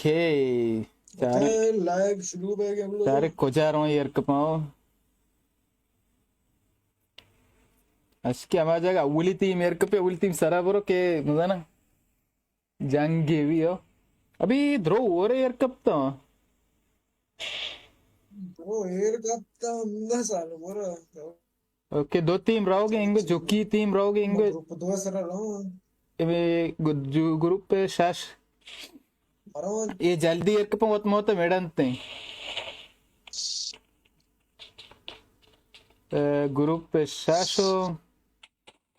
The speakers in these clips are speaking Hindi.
Okey. Cari Live शुरू हो गया हम लोग cari kocaron yer kepau. Acho que a mais jaga ultim yer kepe ultim sarabro ke mudana. Jange भी हो अभी ध्रो हो रहे यार कब तो तो एयर कप तो हमने साल बोरा ओके दो टीम रहोगे इंगो जोकी टीम रहोगे इंगो ग्रुप दो सर रहो ग्रुप पे शाश मरो ये जल्दी यार कब मत मत मेडंते ग्रुप पे शाशो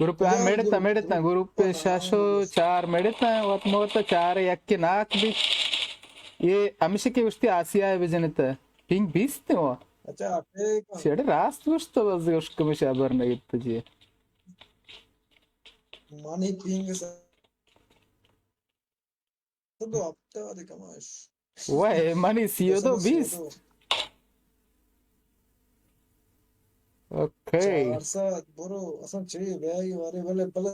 ग्रुप पे मेडता ग्रुप पे शाशो चार मेडता मत चार यक्के नाक भी ये अमिषे के उस्ती आसिया है बिजनेता पिंग बीसते हो अच्छा आपने शेड रास्त वस्तु बस उसको में शाबर नहीं तुझे मानी पिंग तो अब तो दिखामाश वाह मनी सीओ तो बीस ओके चार सात बोरो असन चाहिए भाई वारे वाले पले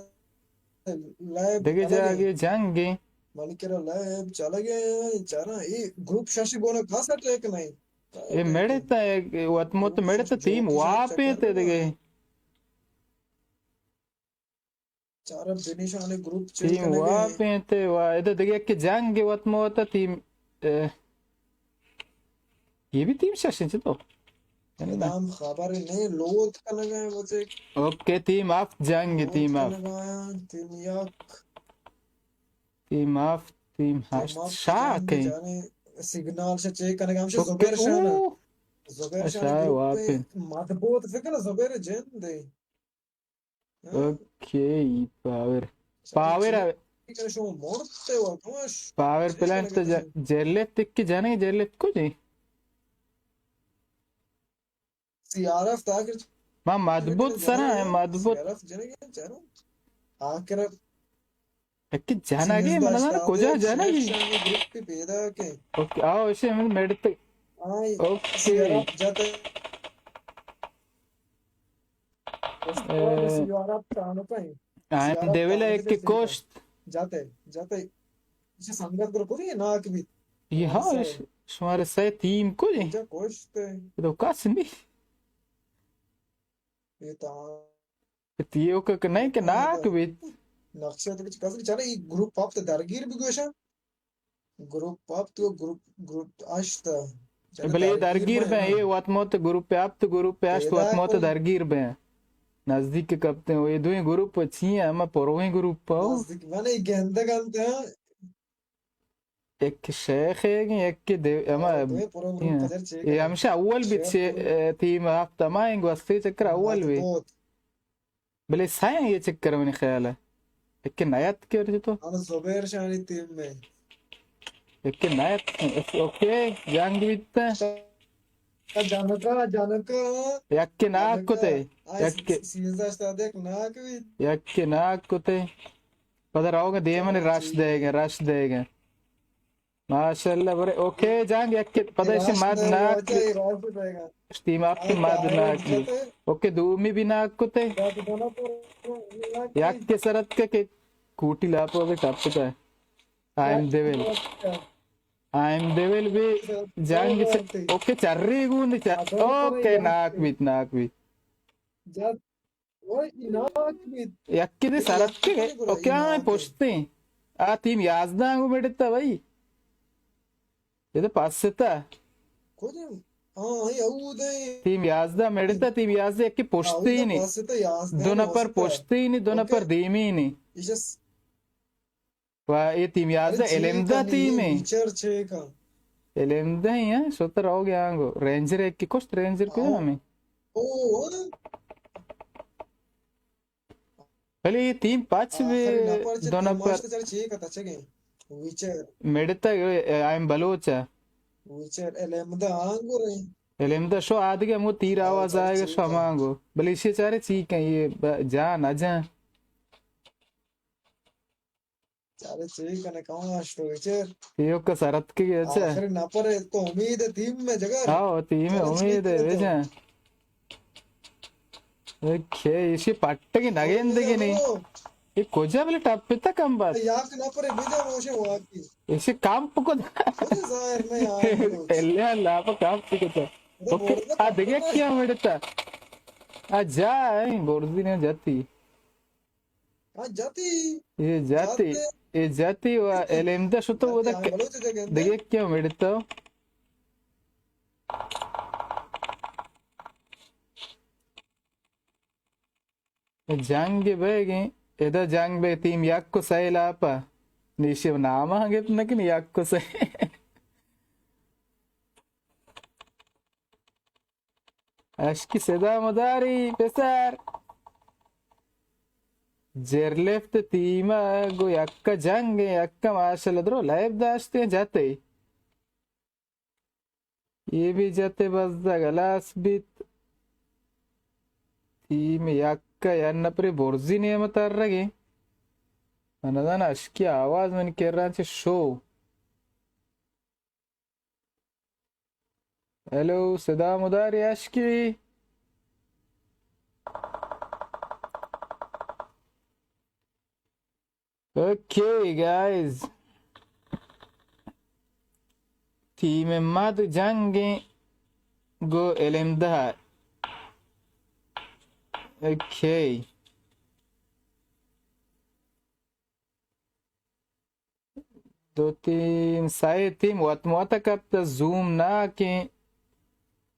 लाइव देखे जागे जाएंगे मानी केरा लाइव चला गया चारा ये ग्रुप शाशी बोना खास ट्रैक नहीं ये मेड़ता है वो तो मेड़ता टीम वहाँ पे थे देखे चारा फिनिश आने ग्रुप टीम वहाँ पे थे वहाँ इधर देखे कि जाएंगे वो तो टीम ये भी टीम शासन से तो नाम खबर नहीं लोथ का लगाया बच्चे ओके टीम ऑफ जाएंगे team of team of team शाक है सिग्नल से चेक करने का हमसे ज़ुबैर शाह वहाँ पे मजबूत फिक्र ज़ुबैर जेन दे ओके पावर पावर प्लांट तो जेरलेट तक के जाने जेरलेट को जी सीआरएफ ताकि मां मजबूत सना है मजबूत सीआरएफ जने क्या चारो आखिर कि जाना के मनना कोजा जाना की ग्रुप पे भेदा के ओके आओ इसे हम मेडते ओके जाते आई एम डेविल एक की कोस्ट जाते इसे संगत ग्रुप हो रही है ना कि ये हाँ हमारे सही टीम को जी कोस्ट तो कासनी ये का नहीं के नाक भी नक्शा तो कुछ कसरी चले ये ग्रुप पॉप तो दरगीर भी गोशा ग्रुप पॉप तो ग्रुप आश्ता भले दरगीर में ये वातमोत ग्रुप पे आप तो ग्रुप पे आश्त वातमोत दरगीर में नजदीक के कपते हो ये दो ही ग्रुप अच्छी है हम परोही ग्रुप पाओ नजदीक मैंने गंदे गंदे हैं एक शेख है कि एक के देव हम ये हमसे अव्वल भी थीम आप तमाम वस्ती चक्कर अव्वल भी भले साया ये चक्कर मैंने ख्याल है एक के नायत के और तो अन ज़ुबैर शानी टीम में एक के नायत ओके जंग बित्ता जानका एक के नाक को थे एक के सीज़ा स्टार्ट एक नाक भी एक के नाक को थे पता रहोगे दे मैंने रश देगा माशाल्लाह बरे ओके जांग एक के पता इसे माद नाक स्टीम आपके माद नाक ओके दूमी भी नाक को थे एक के सरत के कूटी लापो अबे टप का आई एम देविल भी जांग ओके चर्री गुण ओके नाक भी एक के सरत के ओके हाँ पोछते आ टीम याजदा को बेटता भाई ये तो पास से था टीम याजदा मेडता टीम याजदा एक के पोछते ही नहीं दोनों पर पोछते ही नहीं दोनों पर धीमी ही नहीं वाह ये टीम याजदा एलेमदा टीम है एलेमदा ही है सोतर हो गया आंगो रेंजर एक की कोस्ट रेंजर क्यों हमें पहले ये टीम पांच दोनों पर मेडता आई एम बलोचा एलेमदा शो आदि के मुँह तीर आवाज आएगा शो मांगो भले इसे चारे चीक है ये जा ना जा चारे चीक ने कौन आश्तो विचर यो का सरत के अच्छा आखिर ना पर तो उम्मीद है टीम में जगह हाँ टीम में उम्मीद है वैसा ओके इसे पट्टे की नगेंदे की नहीं ये कोजा bile tapita kam bat. Ya que no por video moje waki. Ese campo ko. Mude zahir me yaar baloch. Elle la pa campo ko ta. Okay. A dekhe kya medta. A ja bordi ne jati. हाँ जाती ये जाती ये जाती वा एलेमदा शुतो वो जाती हाँ बलोच जगह देखे क्या मेडता जंग बेगे एदा जंग बे टीम याक्को सैलापा निशिव नामा हंगे नकिन याक्को सै अश्की सदा मदारी पेसर जेरलेफ्ट टीमा गो यक्का जंगे यक्का माशलद्रो लाइव दाश्ते जाते ये भी जाते बस दा गलास बित टीम यक्का यान्ना परे बोर्जी नियम तरगे अनदान अश्की आवाज मन केरांचे शो हेलो सदा मुदारी अश्की Okay, guys. Team Mad Jangi go Elemda. Okay. दो टीम साई टीम वत करता जूम ना के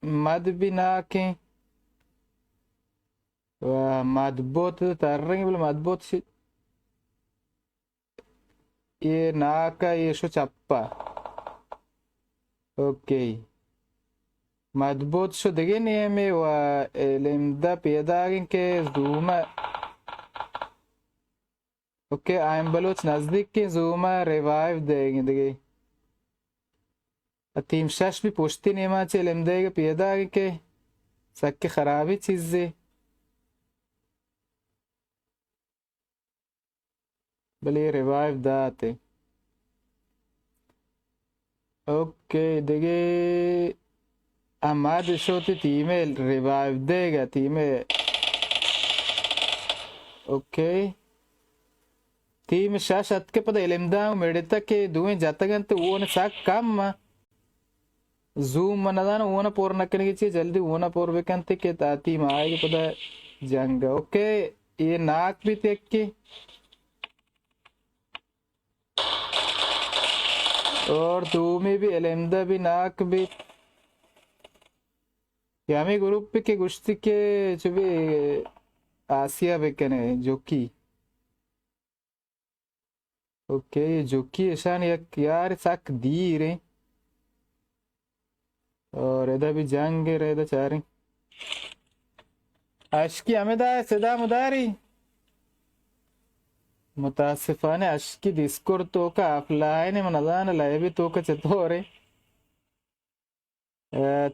मद भी ना के मदबोत तरंगे बोले मदबोत से ये नाका ये शो चप्पा ओके मदबोत शो देगे नहीं में वा लेमदा पेदागिन के जूमा ओके आयम बलोच नजदीक के जूमा रिवाइव देंगे देगे अतीम शश भी पुश्ती नेमा चे लेमदे के पेदागिन के सक्के खराबी चीजें बले रिवाइव दाते ओके देगे हमारे शोती टीमे रिवाइव देगा टीमे ओके टीम शाशत के पता इलेमदा मेड़ता के दुए जातगंत वो ने साक काम जूम मनदान वो ना पोर नकने की चीज जल्दी वो ना पोर बेकंते के ताती माएगी पता जंग ओके ये नाक भी तेक की और तुम्हें भी एलेमदा भी नाक भी यामी ग्रुप के गुश्ती के जो भी आसिया बेकने जोकी ओके जोकी ऐसा नहीं यार साक दी रे और इधर भी जाएंगे रे इधर चाह रही अश्की अमेदा सदा मुदारी मुतासिफाने अश्की डिस्कोर्ड तो का ऑफलाइन में नज़ान लाइव तो का चतोरे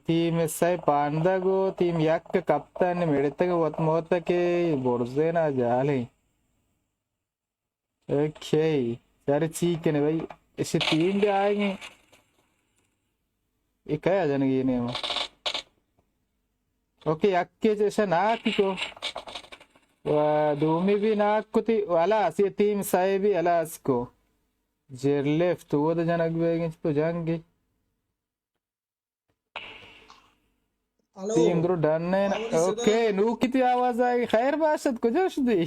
टीम सै पांडा गो टीम यक कप्तान मेड़ते के वत मोता के बोर्जे ना जाले ओके यार ठीक है भाई ऐसे टीम भी आएंगे ये क्या आ जाने ये नेम ओके यक के जैसा ना की को दूमी भी नाक को थी अलास ये टीम साए भी अलास को जेर लेफ्ट वो तो जनक बेगे तो जाएंगे टीम दो डन है ओके नू कितनी आवाज आई खैर बाशत को जोश दी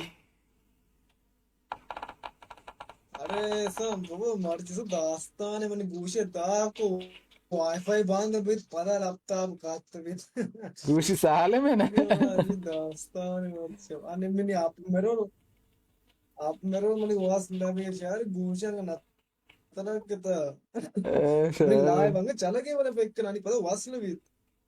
अरे सब वो मर्जी से दास्तान है मैंने गूशे दा को वाईफाई बंद भी पता लगता काट भी गूशी साले में ना दास्तान है अने मैंने आप मेरे मैंने वास लगे यार गूशे का नतना किता मैं लाइव बंगे चला गया मैंने फेंक कर नहीं पता वास लगी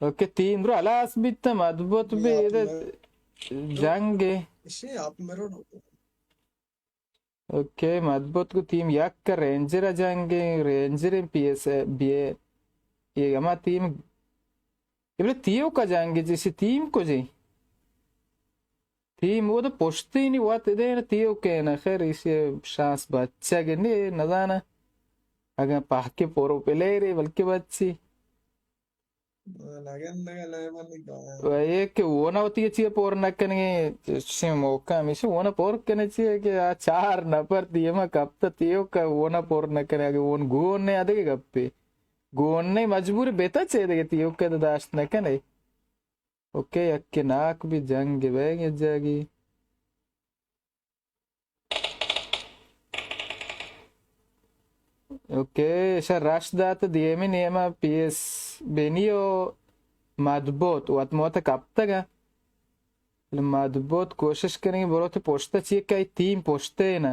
ओके तीन रो अलास बित मदबूत भी इधर जंगे इसे आप मेरे ओके मदबूत को टीम याक का रेंजर जंगे रेंजर पीएस बी ये हमारा टीम ये तीयों का जाएंगे जैसे टीम को जी टीम वो तो पोस्टी नहीं हुआ तेरे तीयों के ना खैर इसे शांस बच्चा के नहीं नज़ाना अगर पाके पोरो पे ले रहे बल्कि बच्ची Nagan level ka. वही कि वो ना होती है चाहिए पोर न करेंगे मौका हमेशा वो ना पोर करने चाहिए कि आ चार नंबर दिए मैं कब तक तियो का वो ना पोर न करे आगे वो गोन ने आदे के गप्पे गोन ने मजबूर बेता चाहिए देखे तियो के तो दाश्त न करे ओके अक्के नाक भी जंग बैग जागी ओके ऐसा राष्ट्र तो दिए में नियमा पीएस बेनियो मजबूत वो आत्मोता कब तक है मजबूत कोशिश करेंगे बोलो तो पोस्टा चाहिए कई तीन पोस्टे है ना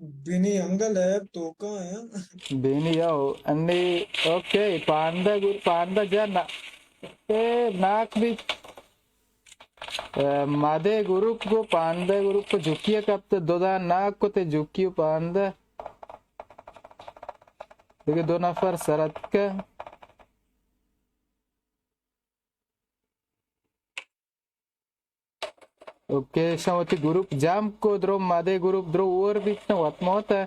Bini anga lab to ka hai. Beni याओ अन्ने ओके पांडा जा ना नाक भी मादे ग्रुप को पांडा ग्रुप को झुकिया कब तो दोदा नाक को ते झुकियो पांडा देखिए दो नफर सरत का ओके शावती ग्रुप जाम को द्रो मादे ग्रुप द्रो और बीच ना वत Mota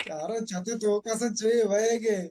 Karo chate to ka sa che vayege.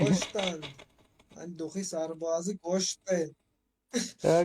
koshtan. An dohi sarbazi koshte. Aao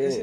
keshi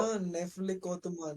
na nefli kotuman.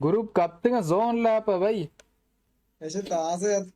Group कब तक जोन ला पा भाई Eshe taze at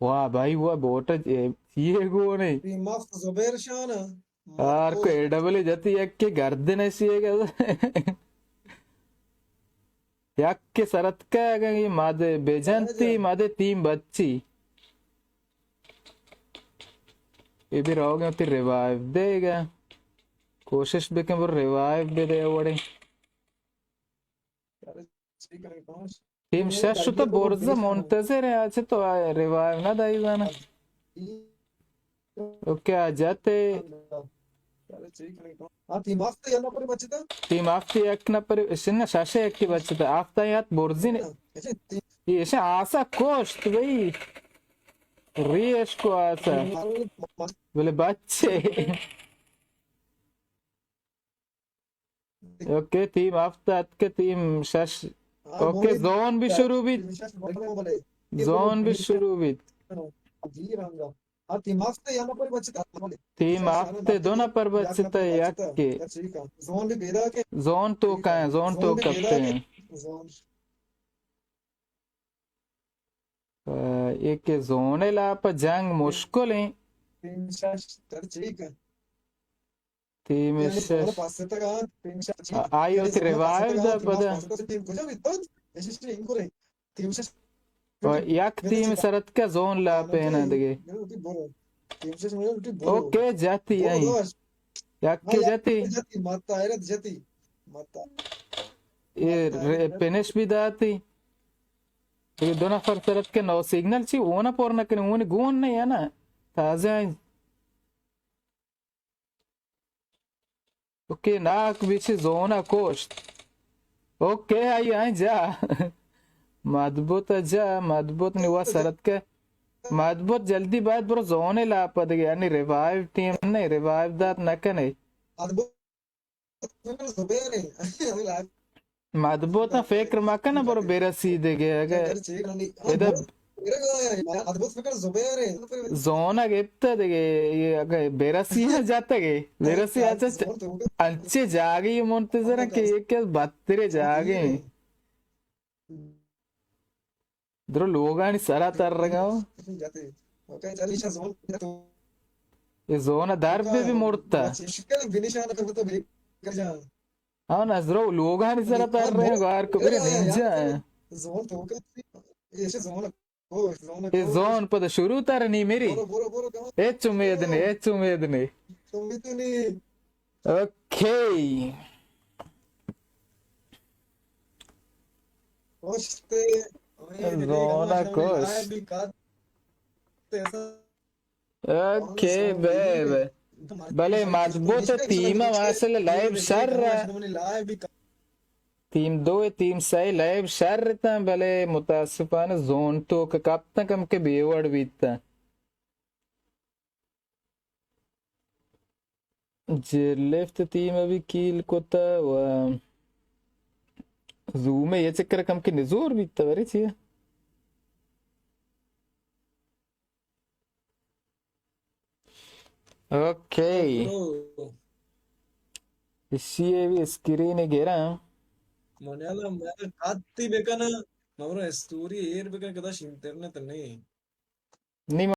वाह भाई वो बोट ये गो नहीं Rimaf zober shana. यार को Matko. एडब्ल्यू जाती है कि गर्दन ऐसी है क्या याक के सरत का गई मादे बेजंती Aja. मादे तीन बच्ची ये भी रहोगे तो रिवाइव देगा कोशिश भी कि वो रिवाइव भी दे वड़े Kare chhi kare paas. Team Mere शशु तो dagge to Borja bishano. Muntazir है आज तो रिवाइव ना दाई जाना ओके आ जाते Kare chhi kare paas. Ah, timaf te yana par bachta. Team आफ्ती एक ना पर इसन शशे एक की बच्चे तो आफ्ता यात बोर्जी ने Eshe ये इसे आशा कोस्ट भाई रियश को आशा बोले बच्चे ओके टीम आफ्ता के टीम शश ओके जोन भी शुरू भी जोन भी शुरू भी timaf te yana par bachta. Team आफ्ते दोनों पर बचते एक के Zone li beda ke. Zone तो का है जोन तो करते हैं Zone. एक जोन ला पर जंग मुश्किल है Tin shash tar chhi ka. Team Yani शश bola passata ka. Tin shash. आयो थे रिवाइव दा पता Tim kuja bitod. Eshe inkore. Tim shash. और एक टीम सरत का जोन ला पे ना दगे Tim shash mere uti bolo. Okay जाती है एक के जाती Jati mata era jati. Mata. ये पेनिश भी दाती ये दोनों फर सरत के नो सिग्नल ची वो ना पोरना कने वो ने गुण नहीं है ना ताजा है ओके नाक बीच जोन कोस्ट ओके आई आई जा मजबूत जा मजबूत नहीं हुआ सरत के मजबूत जल्दी बात ब्रो जोन ला पद गया यानी रिवाइव टीम नहीं रिवाइव दात न कने Adbo. Zubere. मजबूत ना फेकर मकना ब्रो बेरसी दे गया अगर इधर Adbo fikir zubere. जोन ಗೆಪ್ತ ದಗೆ ಬೆರಸಿ ಜಾತಗೆ ಬೆರಸಿ ಆಚೆ ಅಂಚೆ ಜಾಗಿ ಮುಂತಜರ के बत्तरे जागे द्रो लोग आणि सरा तर रगाव Okay, चल ईशा zone. ये जोन दर पे भी मुड़ता शिकल finish आना तो break कर जा. हाँ ना द्रो लोग आणि सरा तर रहे गार को भी निंजा है Zone तो का ऐसे zone zona E coach. zone pada shuru tar ni meri. Bora, kama H umed ne. tumito ni. Okay. Coach te, नहीं कमा Zona हमने लाया coach. भी काते ऐसा Okay, Samuel bebe. Bale Marquinhos mazbuta Lisca que só tima masala live ele kama sharra. हमने लाया भी Team 2 e team 6 live sharra bale mutasifana zone to ka kapta kam ke beward bitta. left team अभी कील कोता व zoom ये चक्कर कम के नजूर bitta bari ची. Okay. bro Ishi screen gira. Manela mera katti bekana mamro story air bekana kada internet नहीं Ni